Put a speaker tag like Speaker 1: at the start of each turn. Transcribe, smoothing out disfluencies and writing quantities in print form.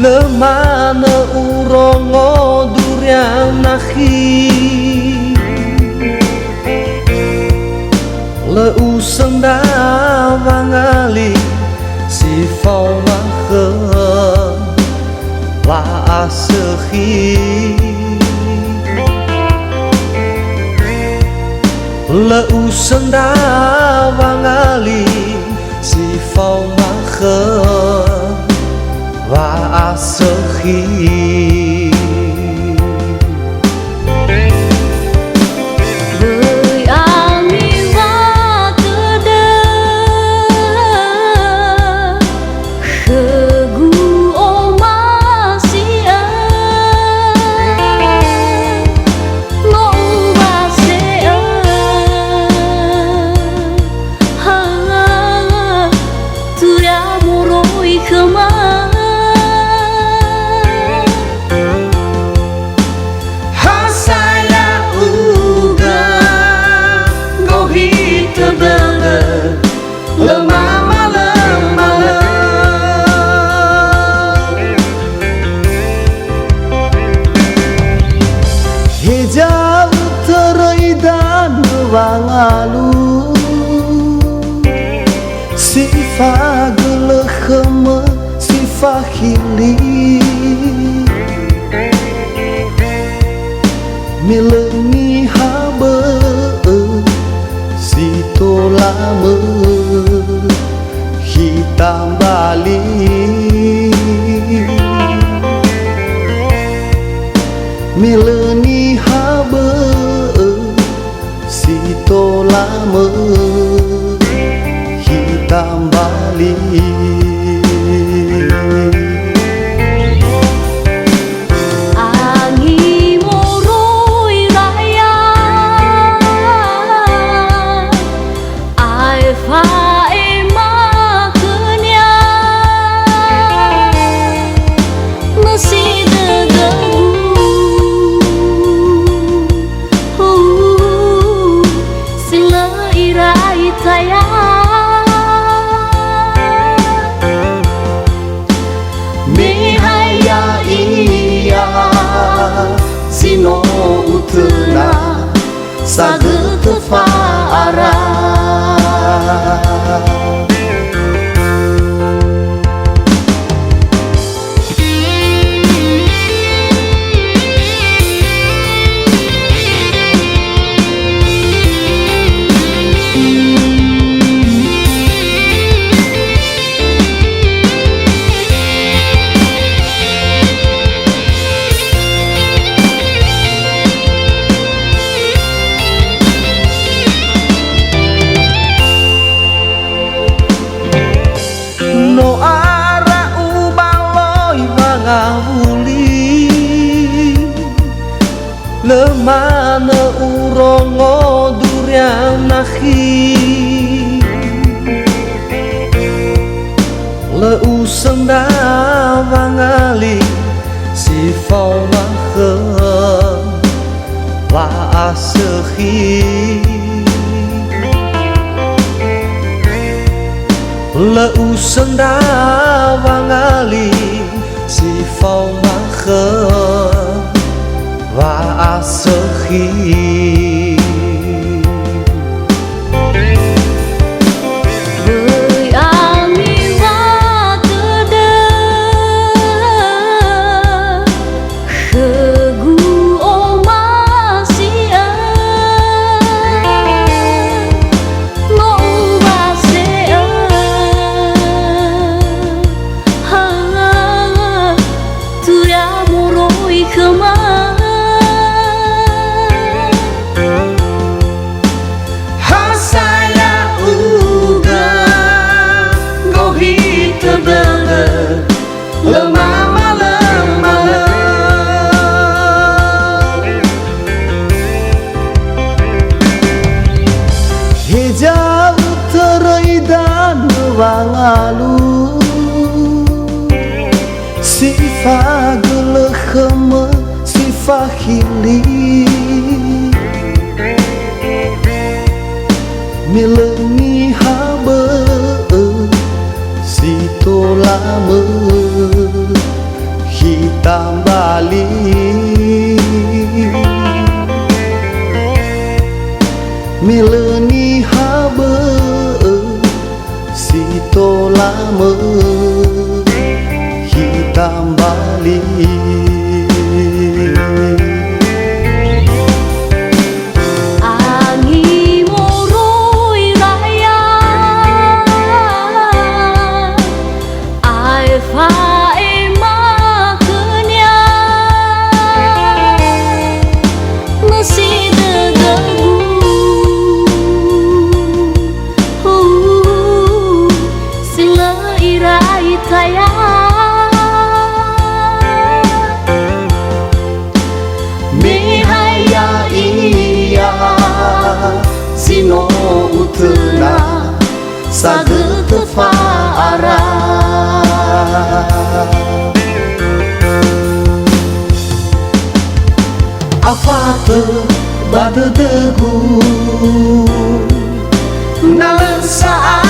Speaker 1: Lemana urongo durian nahi Leuseng dawangali sifau mahe la asehi Leuseng dawangali sifau mahe la asehi Hijau terai dan wangalu Sifa geleheme sifa hili Milengi habe sito lama hitam balik Mileni habe sito lama hitam balik Mihaya iya Sino utena Sage tefaara No ara ubaloi mangawuli Lemana urongo durian nahi Leuseng dawangali sifau mahe la asehi Leuseng dawangali sifau mahe la asehi Hijau terai dan wangalu Sifa geleheme sifa hili Milengi habe sito lama hitam balik Meleni habe sito lama hitam balik Zino utena sage tefara Afate bade degu nalan saat